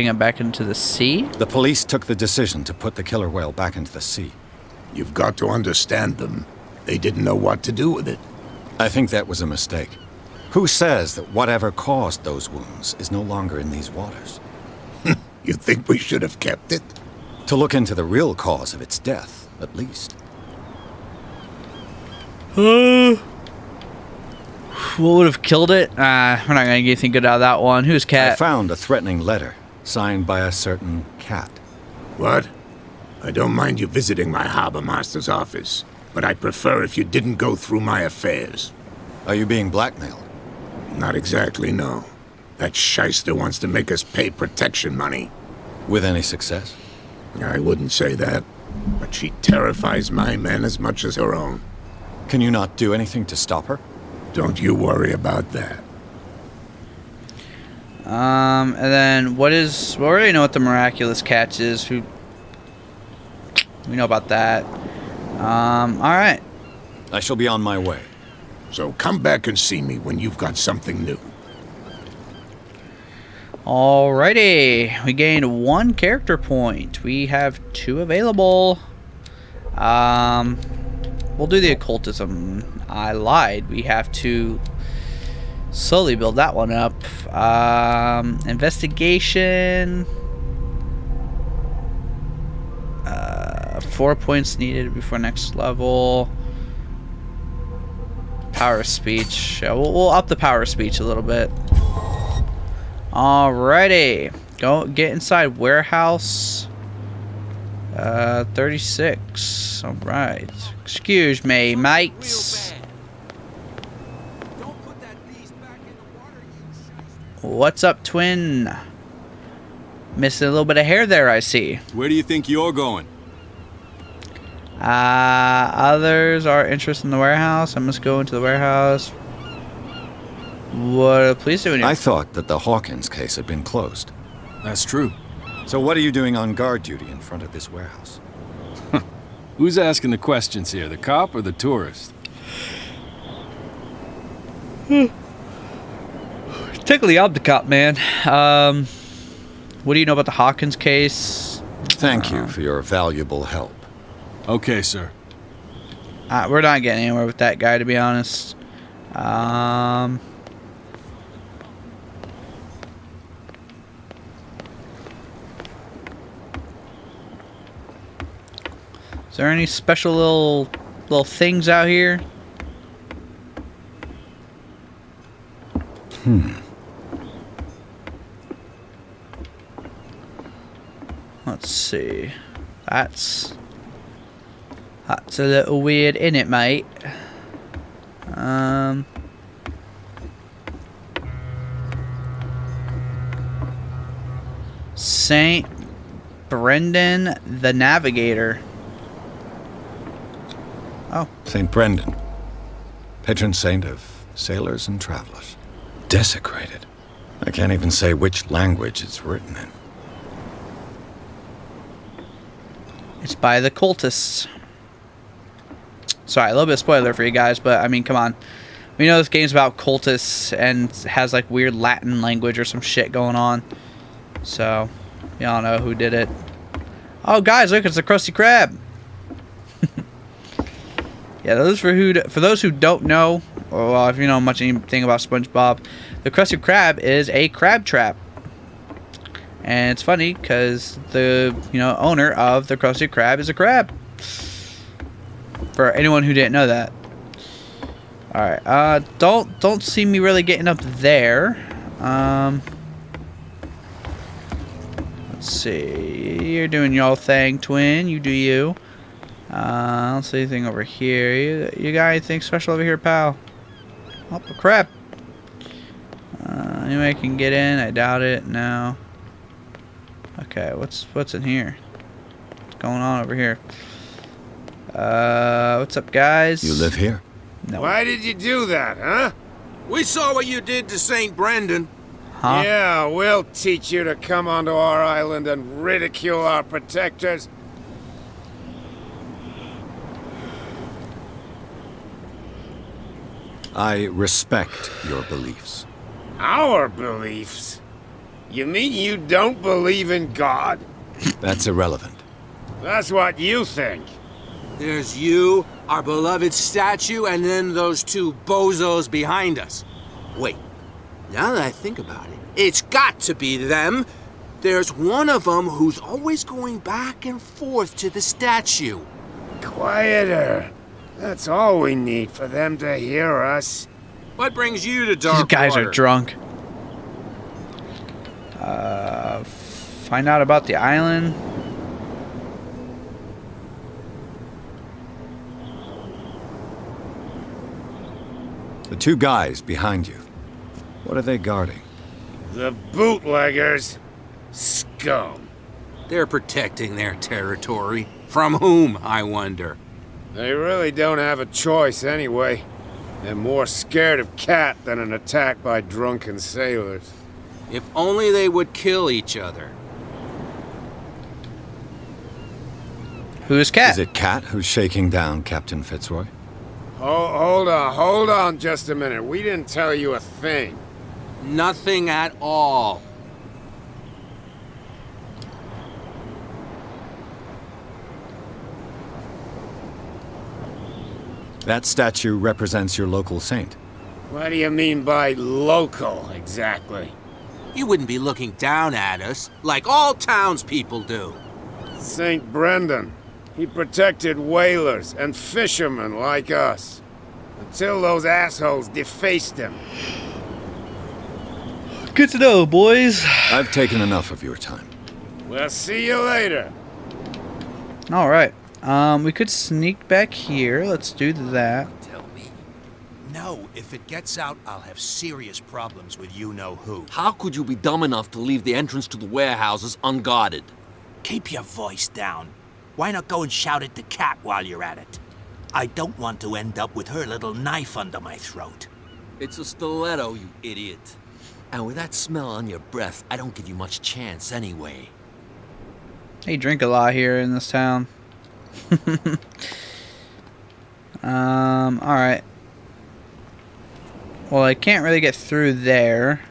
it back into the sea? The police took the decision to put the killer whale back into the sea. You've got to understand them. They didn't know what to do with it. I think that was a mistake. Who says that whatever caused those wounds is no longer in these waters? You think we should have kept it? To look into the real cause of its death, at least. What would have killed it? We're not going to get anything good out of that one. Who's Cat? I found a threatening letter, signed by a certain Cat. What? I don't mind you visiting my harbor master's office, but I'd prefer if you didn't go through my affairs. Are you being blackmailed? Not exactly, no. That shyster wants to make us pay protection money. With any success? I wouldn't say that, but she terrifies my men as much as her own. Can you not do anything to stop her? Don't you worry about that. And then we already know what the miraculous catch is. We know about that. Alright. I shall be on my way. So come back and see me when you've got something new. Alrighty. We gained 1 character point. We have 2 available. We'll do the occultism. I lied. We have to slowly build that one up. Investigation. 4 points needed before next level. Power of speech. We'll up the power of speech a little bit. Alrighty. Go get inside warehouse. 36. Alright. Excuse me, mates. What's up, twin? Missing a little bit of hair there, I see. Where do you think you're going? Others are interested in the warehouse. I must go into the warehouse. What are the police doing here? I thought that the Hawkins case had been closed. That's true. So what are you doing on guard duty in front of this warehouse? Who's asking the questions here, the cop or the tourist? Technically, I'm the cop, man. What do you know about the Hawkins case? Thank you for your valuable help. Okay, sir. We're not getting anywhere with that guy, to be honest. Is there any special little things out here? Let's see. That's a little weird, innit, mate? Saint Brendan the Navigator. Oh. St. Brendan, patron saint of sailors and travelers. Desecrated. I can't even say which language it's written in. It's by the cultists. Sorry, a little bit of spoiler for you guys, but I mean, come on. We know this game's about cultists and has like weird Latin language or some shit going on. So, y'all know who did it. Oh, guys, look, it's a Krusty Krab. Yeah, for those who don't know, or well, if you know much anything about SpongeBob, the Krusty Krab is a crab trap. And it's funny because the owner of the Krusty Krab is a crab. For anyone who didn't know that. All right, don't see me really getting up there. Let's see. You're doing your thing, twin. You do you. I don't see anything over here. You got anything special over here, pal? Oh, crap. Anybody can get in? I doubt it. No. Okay, what's in here? What's going on over here? What's up, guys? You live here? No. Why did you do that, huh? We saw what you did to St. Brendan. Huh? Yeah, we'll teach you to come onto our island and ridicule our protectors. I respect your beliefs. Our beliefs? You mean you don't believe in God? That's irrelevant. That's what you think. There's you, our beloved statue, and then those 2 bozos behind us. Wait, now that I think about it, it's got to be them. There's one of them who's always going back and forth to the statue. Quieter. That's all we need for them to hear us. What brings you to Darkwater? These guys are drunk. Find out about the island. The 2 guys behind you. What are they guarding? The bootleggers. Scum. They're protecting their territory. From whom, I wonder? They really don't have a choice anyway. They're more scared of Cat than an attack by drunken sailors. If only they would kill each other. Who's Cat? Is it Cat who's shaking down Captain Fitzroy? Hold on just a minute. We didn't tell you a thing. Nothing at all. That statue represents your local saint. What do you mean by local, exactly? You wouldn't be looking down at us, like all townspeople do. St. Brendan. He protected whalers and fishermen like us. Until those assholes defaced him. Good to know, boys. I've taken enough of your time. We'll see you later. All right. We could sneak back here. Let's do that. Tell me. No, if it gets out, I'll have serious problems with you-know-who. How could you be dumb enough to leave the entrance to the warehouses unguarded? Keep your voice down. Why not go and shout at the cat while you're at it? I don't want to end up with her little knife under my throat. It's a stiletto, you idiot. And with that smell on your breath, I don't give you much chance anyway. They drink a lot here in this town. Alright. Well, I can't really get through there.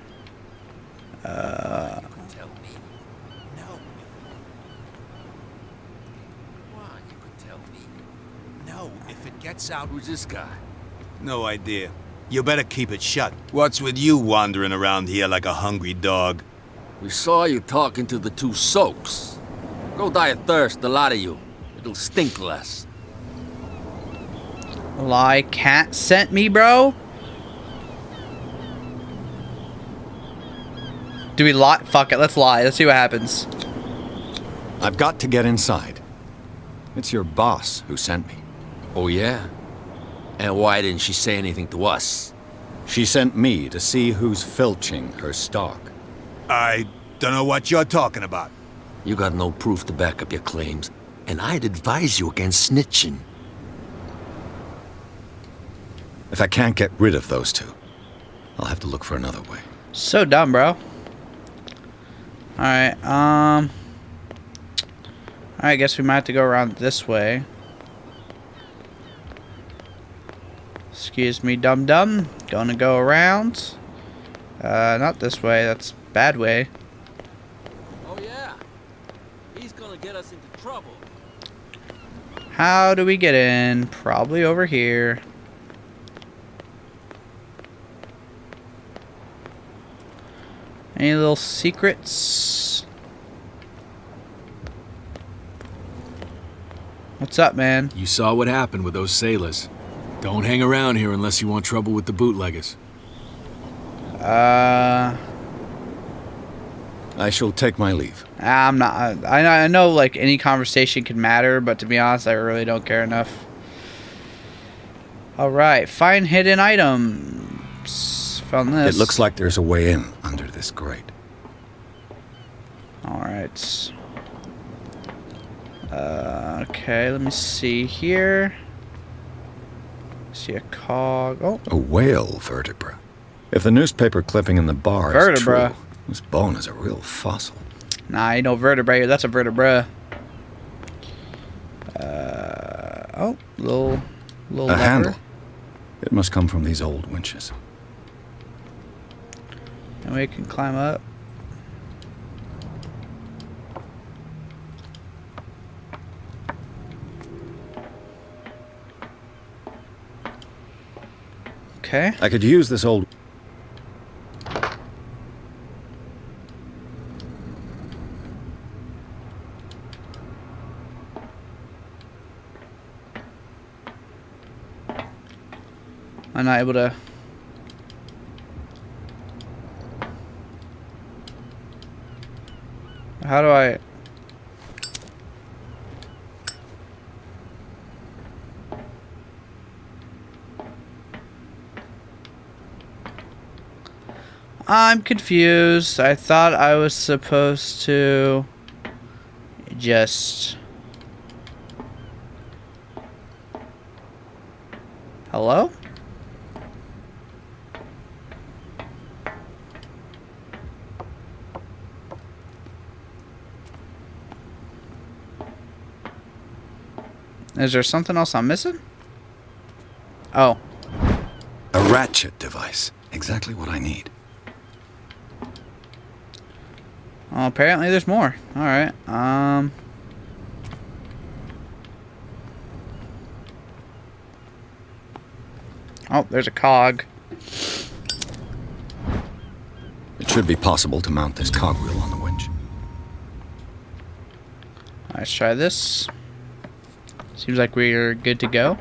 Gets out. Who's this guy? No idea. You better keep it shut. What's with you wandering around here like a hungry dog? We saw you talking to the two soaks. Go die of thirst, the lot of you. It'll stink less. Lie Cat sent me, bro? Do we lie? Fuck it, let's lie. Let's see what happens. I've got to get inside. It's your boss who sent me. Oh, yeah? And why didn't she say anything to us? She sent me to see who's filching her stock. I don't know what you're talking about. You got no proof to back up your claims, and I'd advise you against snitching. If I can't get rid of those two, I'll have to look for another way. So dumb, bro. Alright, I guess we might have to go around this way. Excuse me, dum-dum. Gonna go around. Not this way. That's bad way. Oh, yeah. He's gonna get us into trouble. How do we get in? Probably over here. Any little secrets? What's up, man? You saw what happened with those sailors. Don't hang around here unless you want trouble with the bootleggers. I shall take my leave. I'm not. I know, like, any conversation can matter, but to be honest, I really don't care enough. Alright, find hidden items. Found this. It looks like there's a way in under this grate. Alright. Okay, let me see here. See a cog. Oh. A whale vertebra. If the newspaper clipping in the bar is true, this bone is a real fossil. Nah, ain't no vertebrae. That's a vertebra. Oh, little lever. Handle. It must come from these old winches. And we can climb up. Okay. I could use this old... I'm not able to... How do I... I'm confused. I thought I was supposed to just... Hello? Is there something else I'm missing? Oh. A ratchet device. Exactly what I need. Well, apparently there's more. Alright. Oh, there's a cog. It should be possible to mount this cogwheel on the winch. Let's try this. Seems like we're good to go.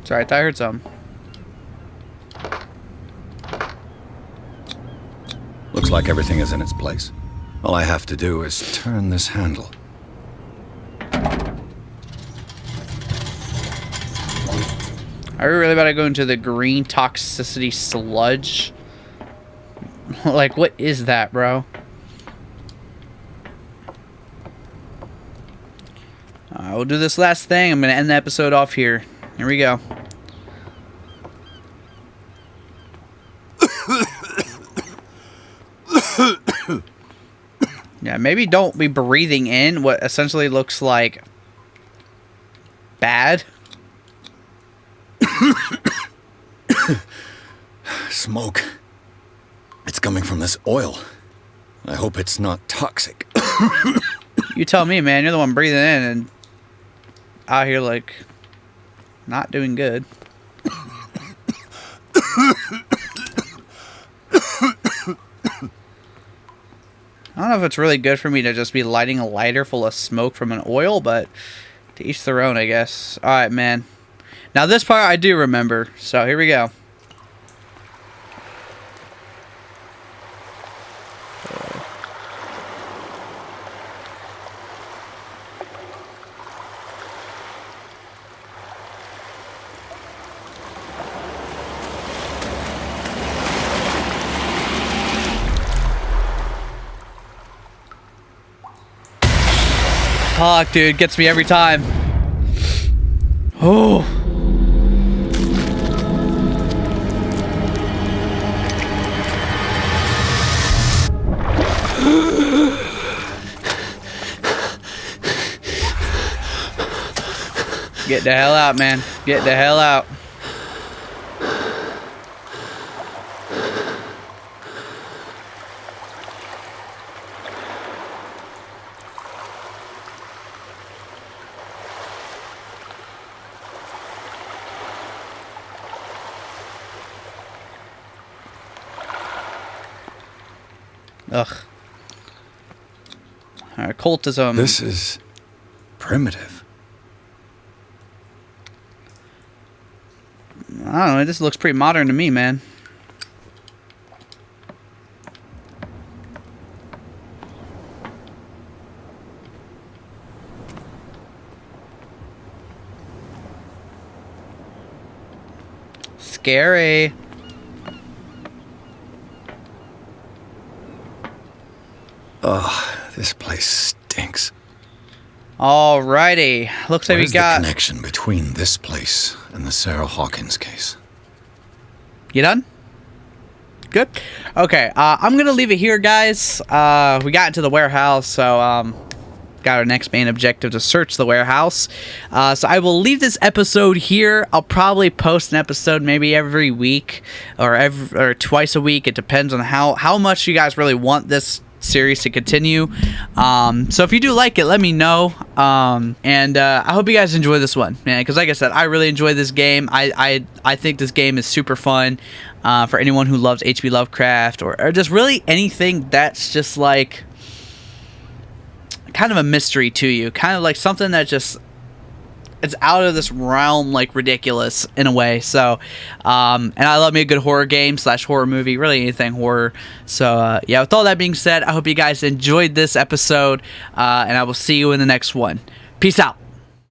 Sorry, I thought I heard something. Looks like everything is in its place. All I have to do is turn this handle. Are we really about to go into the green toxicity sludge? Like, what is that, bro? We'll do this last thing. I'm going to end the episode off here. Here we go. Yeah, maybe don't be breathing in what essentially looks like bad. Smoke. It's coming from this oil. I hope it's not toxic. You tell me, man. You're the one breathing in and out here like not doing good. I don't know if it's really good for me to just be lighting a lighter full of smoke from an oil, but to each their own, I guess. Alright, man. Now this part I do remember, so here we go. Fuck, dude, gets me every time. Oh. Get the hell out, man. Get the hell out. Ugh. Occultism. This is primitive. I don't know. This looks pretty modern to me, man. Scary. Ugh, this place stinks. Alrighty. Looks like What we is got... the connection between this place and the Sarah Hawkins case? You done? Good. Okay, I'm gonna leave it here, guys. We got into the warehouse, so got our next main objective to search the warehouse. So I will leave this episode here. I'll probably post an episode maybe every week or twice a week. It depends on how much you guys really want this series to continue. So if you do like it, let me know. And I hope you guys enjoy this one, man, because like I said, I really enjoy this game. I think this game is super fun for anyone who loves H.P. Lovecraft or just really anything that's just like kind of a mystery to you, kind of like something that just it's out of this realm, like ridiculous in a way. So and I love me a good horror game / horror movie, really anything horror. So yeah, with all that being said, I hope you guys enjoyed this episode, and I will see you in the next one. Peace out.